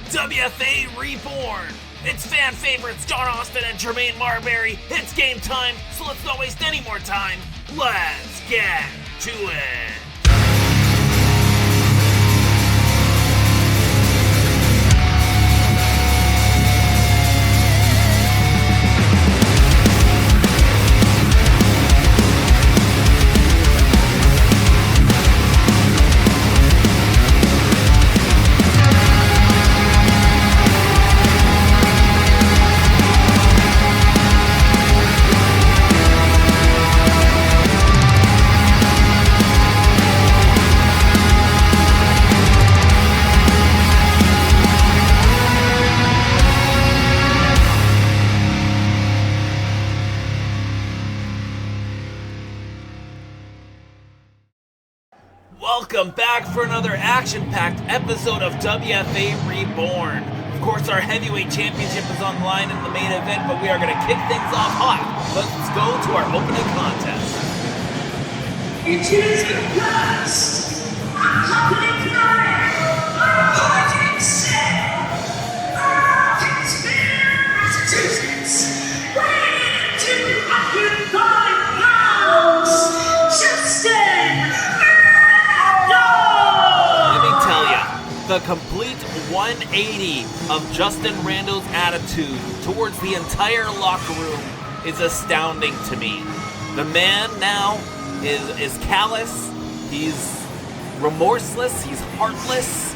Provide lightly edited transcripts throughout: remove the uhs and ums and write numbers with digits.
WFA Reborn. It's fan favorites John Austin and Jermaine Marbury. It's game time, so let's not waste any more time. Let's get to it. Welcome back for another action-packed episode of WFA Reborn. Of course, our heavyweight championship is on the line in the main event, but we are going to kick things off hot. Let's go to our opening contest. It is the past. Accompanying tonight. Fighting set. Conspiracies. Weighing 205 pounds. Justin The complete 180 of Justin Rando's attitude towards the entire locker room is astounding to me. The man now is callous, he's remorseless, he's heartless,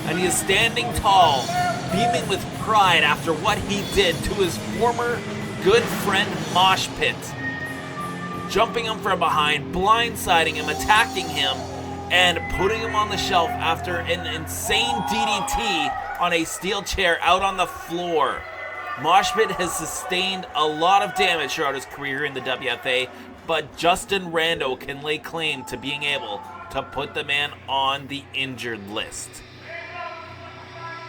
and he is standing tall, beaming with pride after what he did to his former good friend Mosh Pit. Jumping him from behind, blindsiding him, attacking him, and putting him on the shelf after an insane DDT on a steel chair out on the floor. Mosh Pit has sustained a lot of damage throughout his career in the WFA, but Justin Rando can lay claim to being able to put the man on the injured list.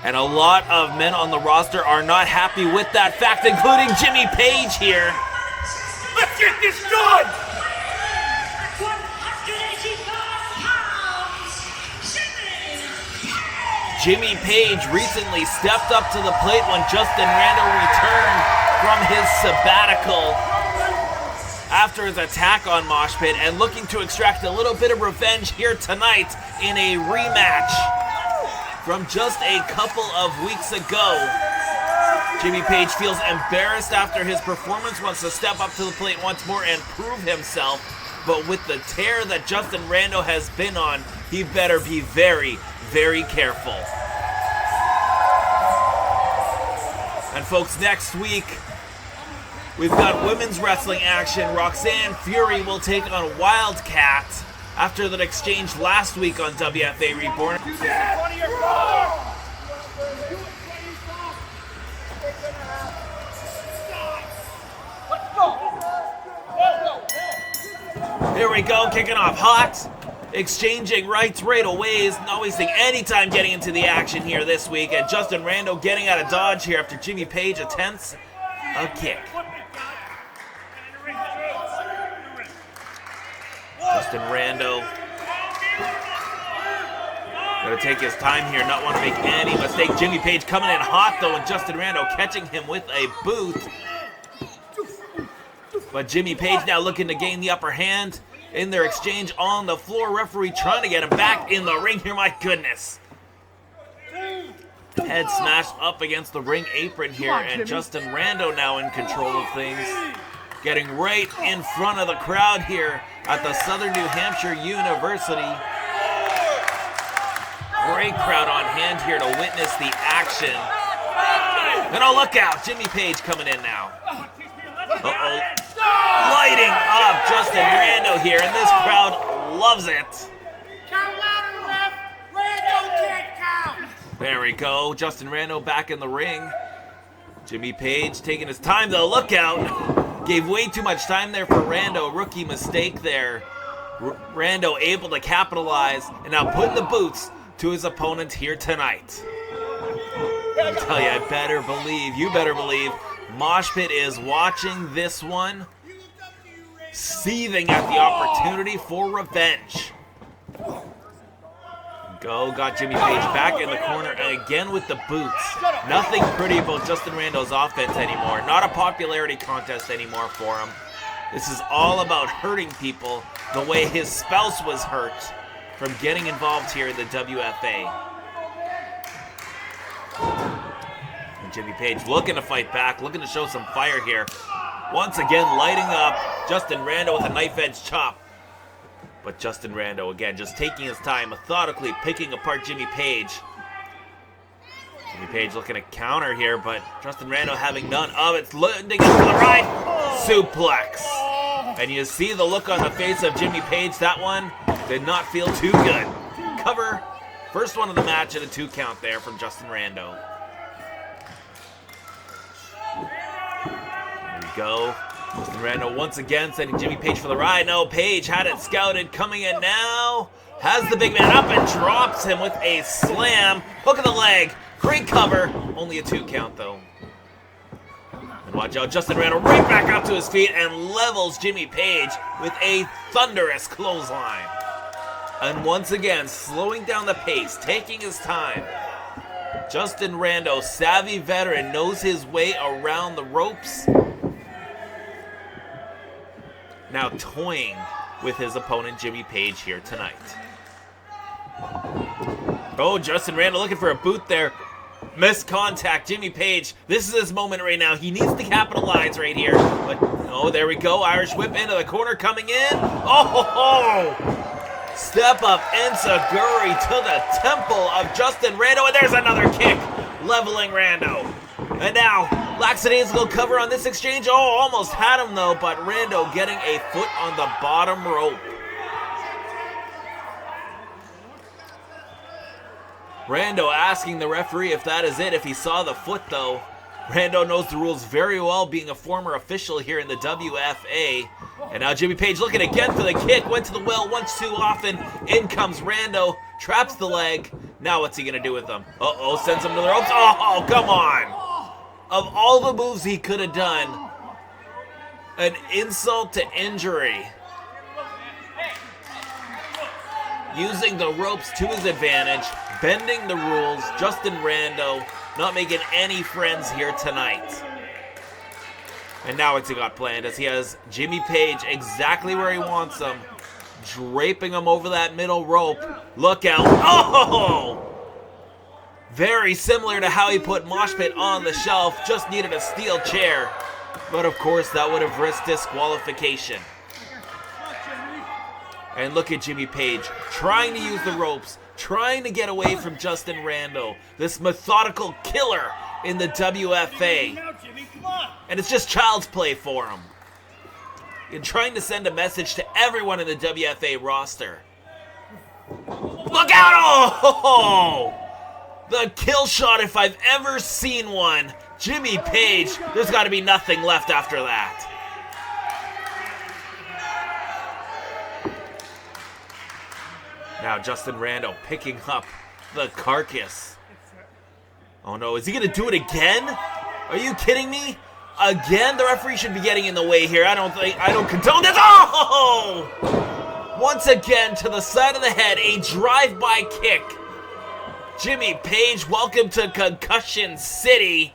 And a lot of men on the roster are not happy with that fact, including Jimmy Page here. Let's get this done! Jimmy Page recently stepped up to the plate when Justin Rando returned from his sabbatical after his attack on Mosh Pit and looking to extract a little bit of revenge here tonight in a rematch from just a couple of weeks ago. Jimmy Page feels embarrassed after his performance, wants to step up to the plate once more and prove himself, but with the tear that Justin Rando has been on, he better be very, very careful. And folks, next week, we've got women's wrestling action. Roxanne Fury will take on Wildcat after that exchange last week on WFA Reborn. Here we go, kicking off hot. Exchanging right away, not wasting any time getting into the action here this week. And Justin Rando getting out of dodge here after Jimmy Page attempts a kick. Justin Rando gonna take his time here, not want to make any mistake. Jimmy Page coming in hot though, and Justin Rando catching him with a boot. But Jimmy Page now looking to gain the upper hand in their exchange on the floor. Referee trying to get him back in the ring here. My goodness. Head smashed up against the ring apron here, and Justin Rando now in control of things. Getting right in front of the crowd here at the Southern New Hampshire University. Great crowd on hand here to witness the action. And oh, look out, Jimmy Page coming in now. Uh-oh. Lighting up Justin Rando here, and this crowd loves it. Count louder, ref. Rando can't count. There we go. Justin Rando back in the ring. Jimmy Page taking his time though. Look out. Gave way too much time there for Rando. Rookie mistake there. Rando able to capitalize and now putting the boots to his opponent here tonight. I tell you, you better believe, Mosh Pit is watching this one, seething at the opportunity for revenge. Go, got Jimmy Page back in the corner, and again with the boots. Nothing pretty about Justin Rando's offense anymore. Not a popularity contest anymore for him. This is all about hurting people the way his spouse was hurt from getting involved here in the WFA. And Jimmy Page looking to fight back, looking to show some fire here. Once again lighting up Justin Rando with a knife-edge chop. But Justin Rando, again, just taking his time, methodically picking apart Jimmy Page. Jimmy Page looking to counter here, but Justin Rando having none of it. Looking to get to the right. Suplex. And you see the look on the face of Jimmy Page. That one did not feel too good. Cover. First one of the match and a 2 count there from Justin Rando. There we go. Justin Rando once again sending Jimmy Page for the ride. No, Page had it scouted. Coming in now. Has the big man up and drops him with a slam. Hook of the leg. Great cover. Only a 2 count though. And watch out, Justin Rando right back up to his feet and levels Jimmy Page with a thunderous clothesline. And once again, slowing down the pace, taking his time. Justin Rando, savvy veteran, knows his way around the ropes. Now toying with his opponent, Jimmy Page, here tonight. Oh, Justin Rando looking for a boot there. Missed contact, Jimmy Page. This is his moment right now. He needs to capitalize right here. But, oh, there we go. Irish whip into the corner coming in. Oh, ho, ho. Step up enziguri to the temple of Justin Rando. And there's another kick, leveling Rando. And now, lackadaisical cover on this exchange. Oh, almost had him though, but Rando getting a foot on the bottom rope. Rando asking the referee if that is it, if he saw the foot though. Rando knows the rules very well, being a former official here in the WFA. And now Jimmy Page looking again for the kick. Went to the well once too often. In comes Rando, traps the leg. Now what's he going to do with them? Uh-oh, sends him to the ropes. Oh, come on. Of all the moves he could have done, an insult to injury. Using the ropes to his advantage, bending the rules. Justin Rando not making any friends here tonight. And now what's he got planned as he has Jimmy Page exactly where he wants him, draping him over that middle rope. Look out. Oh! Very similar to how he put Mosh Pit on the shelf, just needed a steel chair. But of course that would have risked disqualification. And look at Jimmy Page, trying to use the ropes, trying to get away from Justin Rando, this methodical killer in the WFA. And it's just child's play for him. And trying to send a message to everyone in the WFA roster. Look out! Oh! The kill shot, if I've ever seen one. Jimmy Page, there's got to be nothing left after that. Now Justin Rando picking up the carcass. Oh no, is he going to do it again? Are you kidding me? Again? The referee should be getting in the way here. I don't condone this. Oh! Once again to the side of the head, a drive-by kick. Jimmy Page, welcome to Concussion City.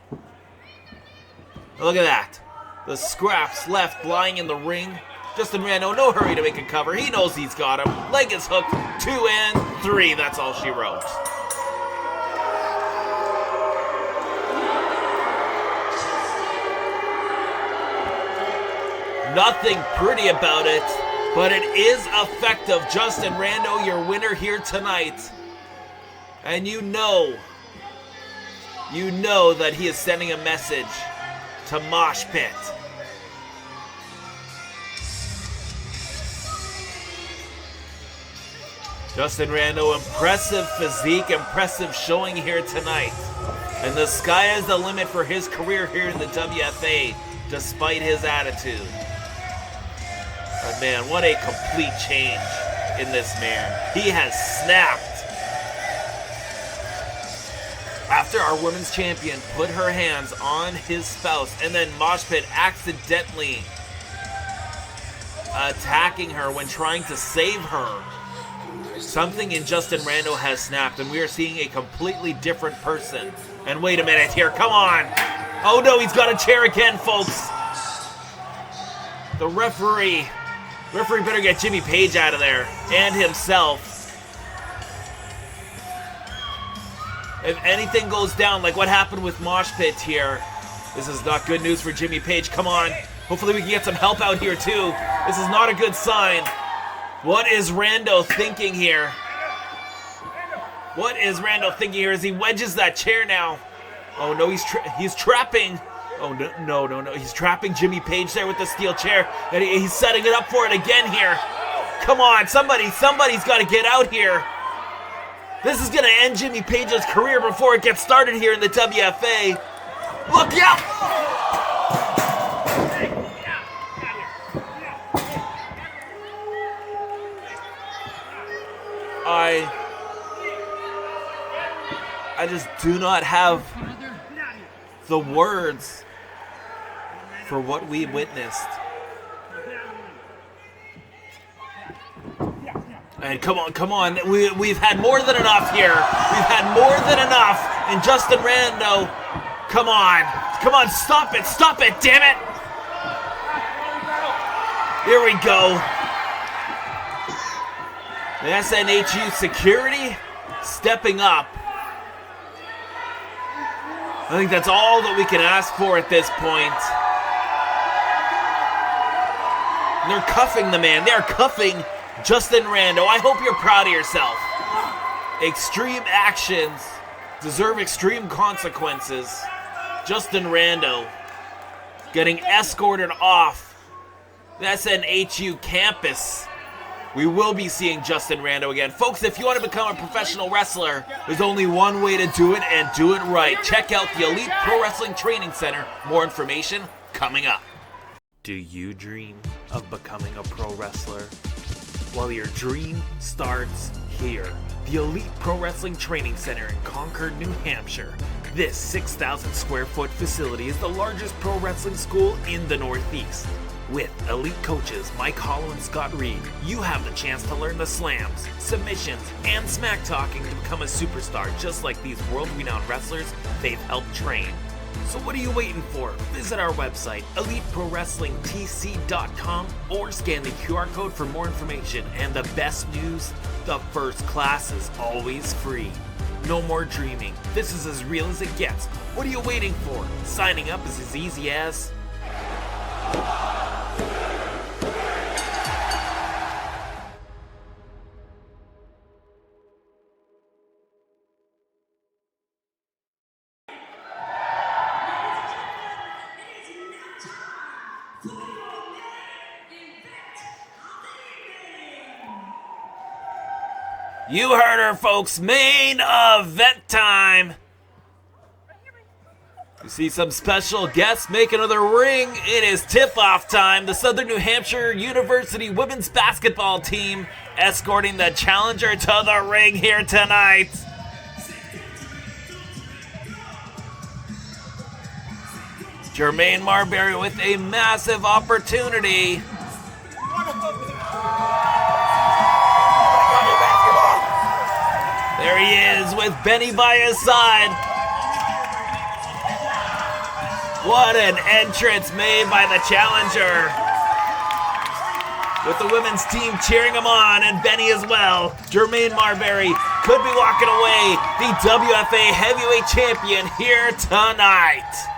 Look at that. The scraps left lying in the ring. Justin Rando, no hurry to make a cover. He knows he's got him. Leg is hooked. 2 and 3. That's all she wrote. Nothing pretty about it, but it is effective. Justin Rando, your winner here tonight. And you know that he is sending a message to Mosh Pit. Justin Rando, impressive physique, impressive showing here tonight. And the sky is the limit for his career here in the WFA, despite his attitude. But man, what a complete change in this man. He has snapped. After our women's champion put her hands on his spouse and then Mosh Pit accidentally attacking her when trying to save her. Something in Justin Rando has snapped, and we are seeing a completely different person. And wait a minute here, come on! Oh no, he's got a chair again, folks! The referee better get Jimmy Page out of there, and himself. If anything goes down, like what happened with Mosh Pit here, this is not good news for Jimmy Page. Come on. Hopefully we can get some help out here too. This is not a good sign. What is Rando thinking here? What is Rando thinking here as he wedges that chair now? Oh no, he's trapping. Oh no. He's trapping Jimmy Page there with the steel chair. And he's setting it up for it again here. Come on, somebody's got to get out here. This is going to end Jimmy Page's career before it gets started here in the WFA. Look out! I just do not have the words for what we witnessed. And come on, we've had more than enough here. We've had more than enough. And Justin Rando, come on, stop it, damn it. Here we go. The SNHU security stepping up. I think that's all that we can ask for at this point. They're cuffing the man. They're cuffing Justin Rando. I hope you're proud of yourself. Extreme actions deserve extreme consequences. Justin Rando getting escorted off the SNHU campus. We will be seeing Justin Rando again. Folks, if you want to become a professional wrestler, there's only one way to do it, and do it right. Check out the Elite Pro Wrestling Training Center. More information coming up. Do you dream of becoming a pro wrestler? Well, your dream starts here. The Elite Pro Wrestling Training Center in Concord, New Hampshire. This 6,000 square foot facility is the largest pro wrestling school in the Northeast. With elite coaches Mike Hollow and Scott Reed, you have the chance to learn the slams, submissions, and smack talking to become a superstar just like these world-renowned wrestlers they've helped train. So what are you waiting for? Visit our website, eliteprowrestlingtc.com, or scan the QR code for more information. And the best news, the first class is always free. No more dreaming. This is as real as it gets. What are you waiting for? Signing up is as easy as... You heard her, folks. Main event time. You see some special guests making of the ring. It is tip-off time. The Southern New Hampshire University women's basketball team escorting the challenger to the ring here tonight. Jermaine Marbury with a massive opportunity. There he is with Benny by his side. What an entrance made by the challenger. With the women's team cheering him on, and Benny as well. Jermaine Marbury could be walking away the WFA Heavyweight Champion here tonight.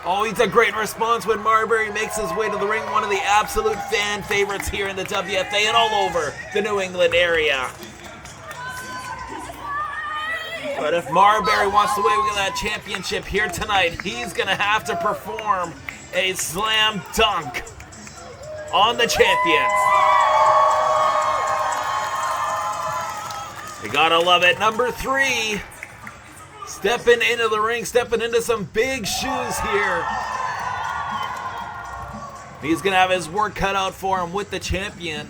Oh, he's a great response when Marbury makes his way to the ring. One of the absolute fan favorites here in the WFA and all over the New England area. But if Marbury wants to win that championship here tonight, he's going to have to perform a slam dunk on the champion. You gotta love it. Number 3. Stepping into the ring, stepping into some big shoes here. He's going to have his work cut out for him with the champion,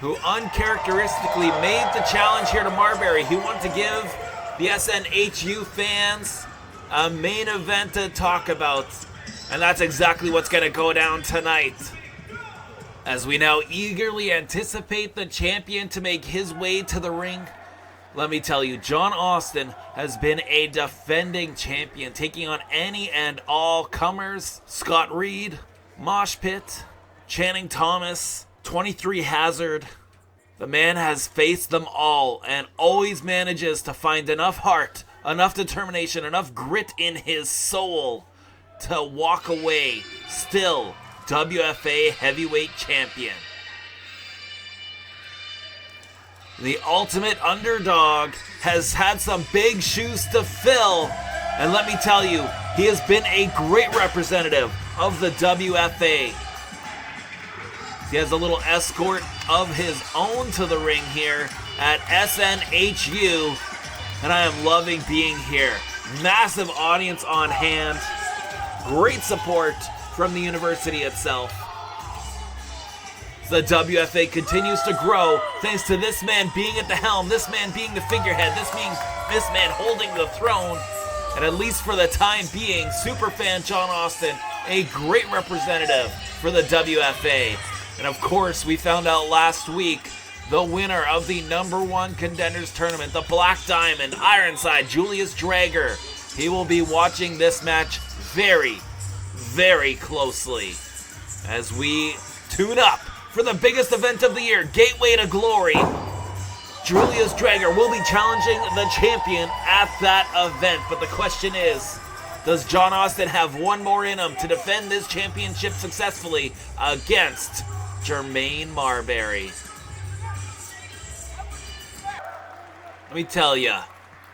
who uncharacteristically made the challenge here to Marbury. He wanted to give the SNHU fans a main event to talk about, and that's exactly what's going to go down tonight. As we now eagerly anticipate the champion to make his way to the ring, let me tell you, John Austin has been a defending champion, taking on any and all comers. Scott Reed, Mosh Pit, Channing Thomas, 23 Hazard. The man has faced them all and always manages to find enough heart, enough determination, enough grit in his soul to walk away still WFA Heavyweight Champion. The ultimate underdog has had some big shoes to fill, and let me tell you, he has been a great representative of the WFA. He has a little escort of his own to the ring here at SNHU, and I am loving being here. Massive audience on hand, great support from the university itself. The WFA continues to grow thanks to this man being at the helm, this man being the figurehead, this man holding the throne, and at least for the time being, superfan John Austin, a great representative for the WFA. And of course, we found out last week the winner of the Number One Contenders tournament, the Black Diamond, Ironside, Julius Draeger. He will be watching this match very, very closely as we tune up for the biggest event of the year, Gateway to Glory. Julius Draeger will be challenging the champion at that event. But the question is, does John Austin have one more in him to defend this championship successfully against Jermaine Marbury? Let me tell you,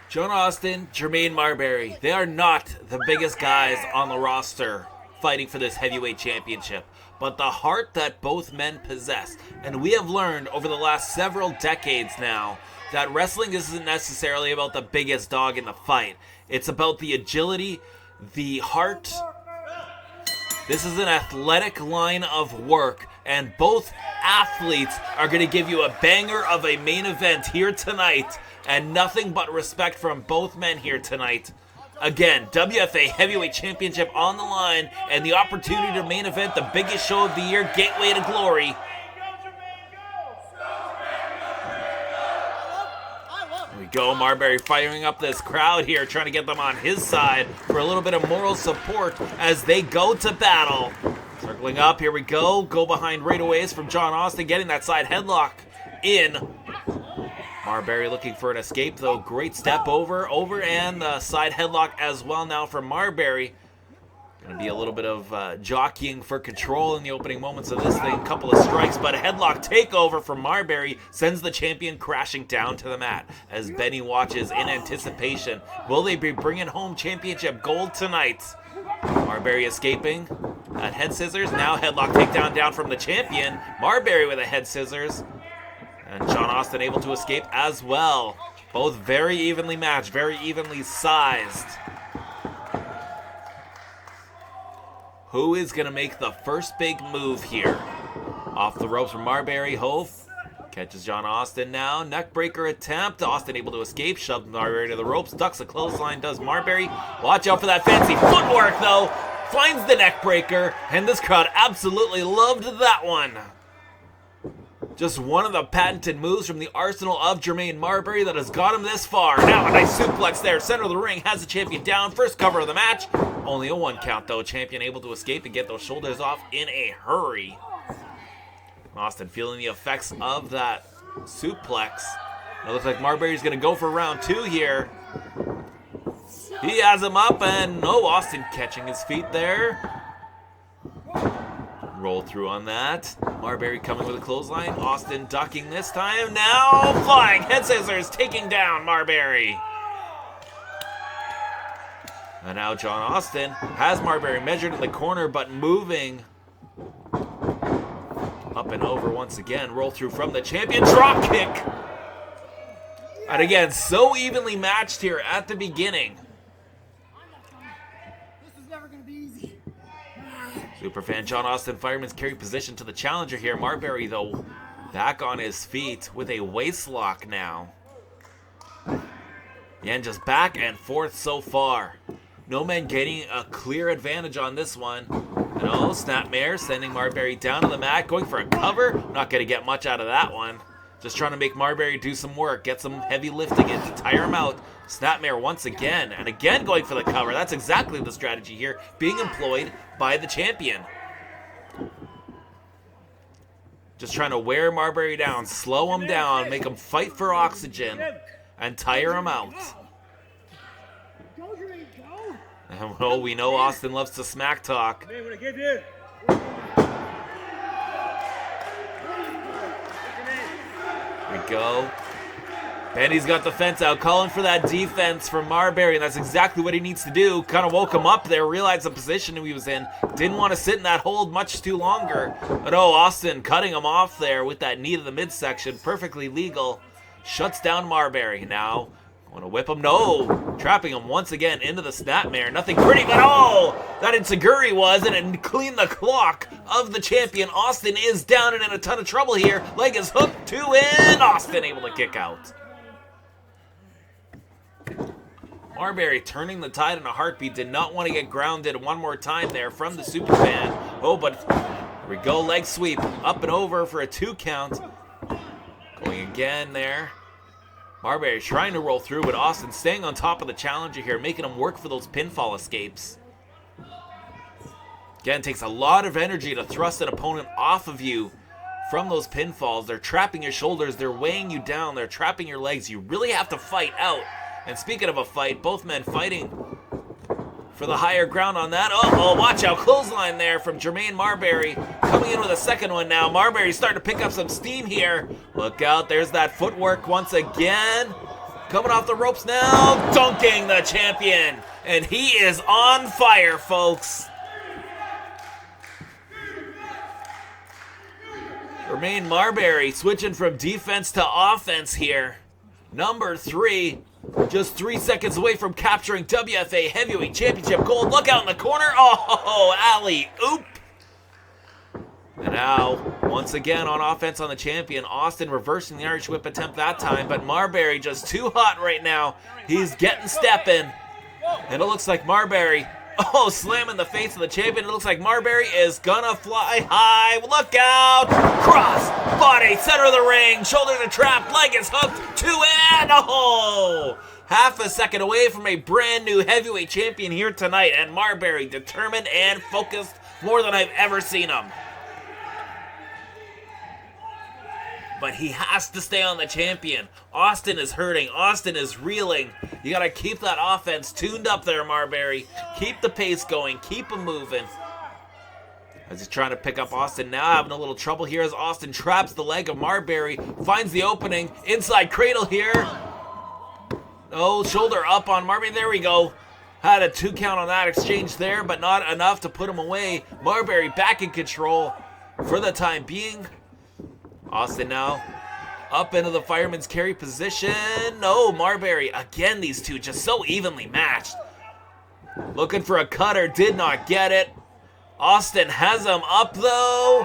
John Austin, Jermaine Marbury, they are not the biggest guys on the roster fighting for this heavyweight championship, but the heart that both men possess. And we have learned over the last several decades now that wrestling isn't necessarily about the biggest dog in the fight. It's about the agility, the heart. This is an athletic line of work, and both athletes are going to give you a banger of a main event here tonight, and nothing but respect from both men here tonight. Again, WFA Heavyweight Championship on the line, and the opportunity to main event the biggest show of the year, Gateway to Glory. There we go, Marbury firing up this crowd here, trying to get them on his side for a little bit of moral support as they go to battle. Circling up, here we go. Go behind right away is from John Austin, getting that side headlock in. Marbury looking for an escape, though. Great step over, and the side headlock as well now from Marbury. Going to be a little bit of jockeying for control in the opening moments of this thing. Couple of strikes, but a headlock takeover from Marbury sends the champion crashing down to the mat as Benny watches in anticipation. Will they be bringing home championship gold tonight? Marbury escaping. That head scissors, now headlock takedown down from the champion. Marbury with a head scissors. And John Austin able to escape as well. Both very evenly matched, very evenly sized. Who is going to make the first big move here? Off the ropes from Marbury. Hof catches John Austin now. Neckbreaker attempt. Austin able to escape. Shoves Marbury to the ropes. Ducks a clothesline. Does Marbury. Watch out for that fancy footwork though. Finds the neckbreaker. And this crowd absolutely loved that one. Just one of the patented moves from the arsenal of Jermaine Marbury that has got him this far. Now a nice suplex there. Center of the ring has the champion down. First cover of the match. Only a one count though. Champion able to escape and get those shoulders off in a hurry. Austin feeling the effects of that suplex. It looks like Marbury's going to go for round two here. He has him up and Austin catching his feet there. Roll through on that. Marbury coming with a clothesline. Austin ducking this time. Now flying head scissors taking down Marbury. And now John Austin has Marbury measured in the corner but moving up and over once again. Roll through from the champion. Drop kick. And again, so evenly matched here at the beginning. This is never going to be easy. Superfan John Austin fireman's carry position to the challenger here. Marbury, though, back on his feet with a waist lock now. Again, just back and forth so far. No man getting a clear advantage on this one. And oh, snapmare sending Marbury down to the mat, going for a cover. Not going to get much out of that one. Just trying to make Marbury do some work, get some heavy lifting in to tire him out. Snapmare once again, and again going for the cover. That's exactly the strategy here being employed by the champion. Just trying to wear Marbury down, slow him down, make him fight for oxygen, and tire him out. And well, we know Austin loves to smack talk. There we go. And he's got the fence out, calling for that defense from Marbury, and that's exactly what he needs to do. Kind of woke him up there, realized the position he was in. Didn't want to sit in that hold much too longer. But oh, Austin cutting him off there with that knee to the midsection. Perfectly legal. Shuts down Marbury. Now, want to whip him? No! Trapping him once again into the snapmare. Nothing pretty, but oh! That enziguri was, and it cleaned the clock of the champion. Austin is down and in a ton of trouble here. Leg is hooked, 2 in. Austin able to kick out. Marbury turning the tide in a heartbeat. Did not want to get grounded one more time there from the superfan. Oh, but here we go. Leg sweep. Up and over for a 2 count. Going again there. Marbury trying to roll through, but Austin staying on top of the challenger here, making him work for those pinfall escapes. Again, takes a lot of energy to thrust an opponent off of you from those pinfalls. They're trapping your shoulders. They're weighing you down. They're trapping your legs. You really have to fight out. And speaking of a fight, both men fighting for the higher ground on that. Oh, watch out. Clothesline there from Jermaine Marbury. Coming in with a second one now. Marbury's starting to pick up some steam here. Look out. There's that footwork once again. Coming off the ropes now. Dunking the champion. And he is on fire, folks. Jermaine Marbury switching from defense to offense here. Number 3. Just 3 seconds away from capturing WFA Heavyweight Championship gold. Look out in the corner. Oh, alley-oop. And now, once again on offense on the champion. Austin reversing the Irish whip attempt that time. But Marbury just too hot right now. He's getting stepping. And it looks like Marbury, slamming the face of the champion. It looks like Marbury is gonna fly high. Look out. Cross, body, center of the ring. Shoulders are trapped. Leg is hooked. 2 in. Oh! Half a second away from a brand new heavyweight champion here tonight. And Marbury determined and focused more than I've ever seen him. But he has to stay on the champion. Austin is hurting. Austin is reeling. You got to keep that offense tuned up there, Marbury. Keep the pace going. Keep him moving. As he's trying to pick up Austin now, having a little trouble here as Austin traps the leg of Marbury. Finds the opening. Inside cradle here. Oh, shoulder up on Marbury. There we go. Had a 2 count on that exchange there, but not enough to put him away. Marbury back in control for the time being. Austin now up into the fireman's carry position. No, Marbury. Again, these two just so evenly matched. Looking for a cutter. Did not get it. Austin has him up, though.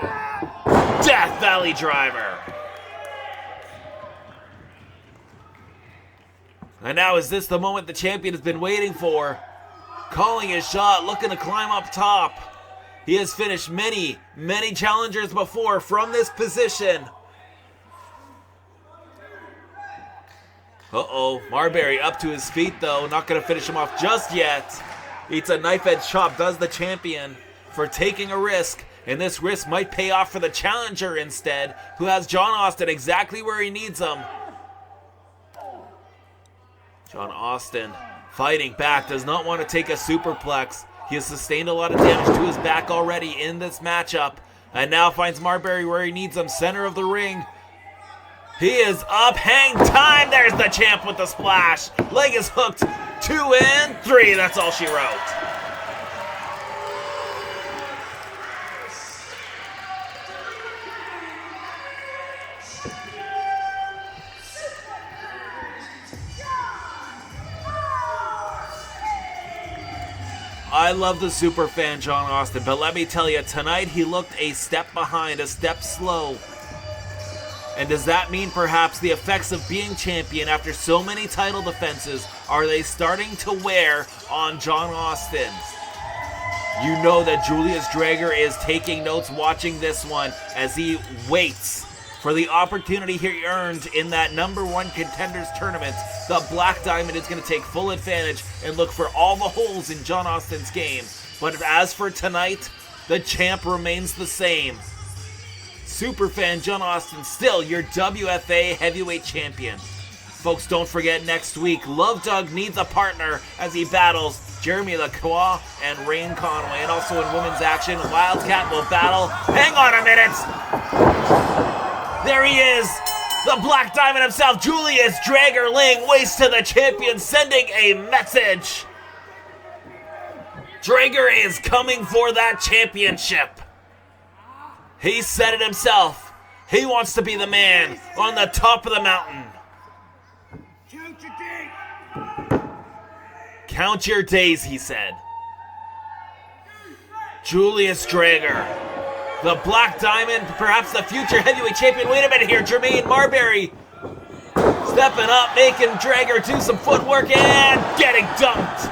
Death Valley Driver. And now is this the moment the champion has been waiting for? Calling his shot, looking to climb up top. He has finished many, many challengers before from this position. Marbury up to his feet though. Not going to finish him off just yet. Eats a knife edge chop, does the champion, for taking a risk. And this risk might pay off for the challenger instead, who has John Austin exactly where he needs him. John Austin fighting back, does not want to take a superplex. He has sustained a lot of damage to his back already in this matchup. And now finds Marbury where he needs him, center of the ring. He is up, hang time. There's the champ with the splash. Leg is hooked, 2 in, 3. That's all she wrote. I love the super fan John Austin, but let me tell you, tonight he looked a step behind, a step slow. And does that mean perhaps the effects of being champion after so many title defenses, are they starting to wear on John Austin? You know that Julius Draeger is taking notes watching this one as he waits for the opportunity he earned in that number one contenders tournament. The Black Diamond is going to take full advantage and look for all the holes in John Austin's game. But as for tonight, the champ remains the same. Superfan John Austin, still your WFA Heavyweight Champion. Folks, don't forget next week, Love Dog needs a partner as he battles Jeremy Lacroix and Rain Conway. And also in women's action, Wildcat will battle. Hang on a minute! There he is! The Black Diamond himself, Julius Draeger, laying waste to the champion, sending a message. Draeger is coming for that championship. He said it himself. He wants to be the man on the top of the mountain. Count your days, he said. Julius Draeger, the Black Diamond, perhaps the future heavyweight champion. Wait a minute here, Jermaine Marbury stepping up, making Draeger do some footwork and getting dumped.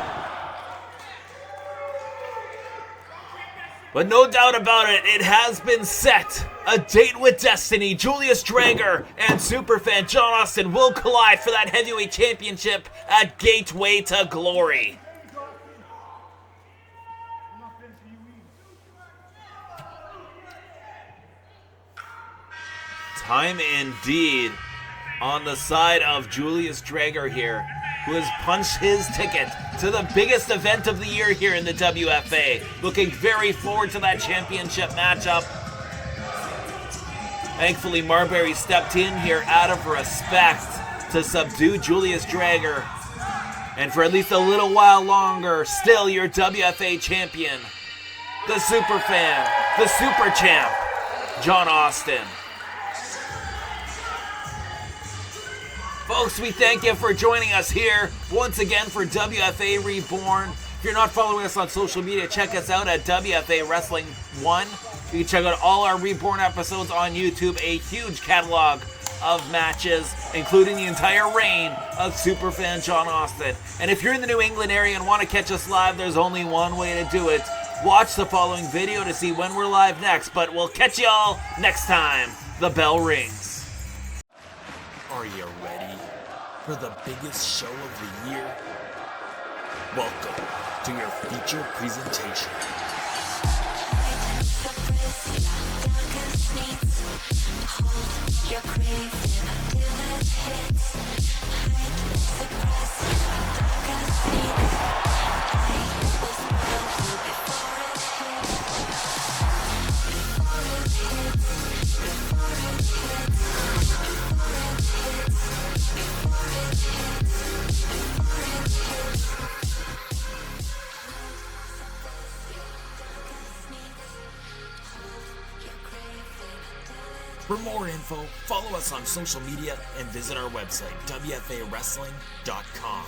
But no doubt about it, it has been set. A date with destiny. Julius Draeger and superfan John Austin will collide for that heavyweight championship at Gateway to Glory. Time indeed on the side of Julius Draeger here, who has punched his ticket to the biggest event of the year here in the WFA. Looking very forward to that championship matchup. Thankfully, Marbury stepped in here out of respect to subdue Julius Draeger. And for at least a little while longer, still your WFA champion, the super fan, the super champ, John Austin. Folks, we thank you for joining us here once again for WFA Reborn. If you're not following us on social media, check us out at WFA Wrestling 1. You can check out all our Reborn episodes on YouTube, a huge catalog of matches, including the entire reign of superfan John Austin. And if you're in the New England area and want to catch us live, there's only one way to do it. Watch the following video to see when we're live next, but we'll catch y'all next time the bell rings. Are you ready for the biggest show of the year? Welcome to your feature presentation. For more info, follow us on social media and visit our website, WFAWrestling.com.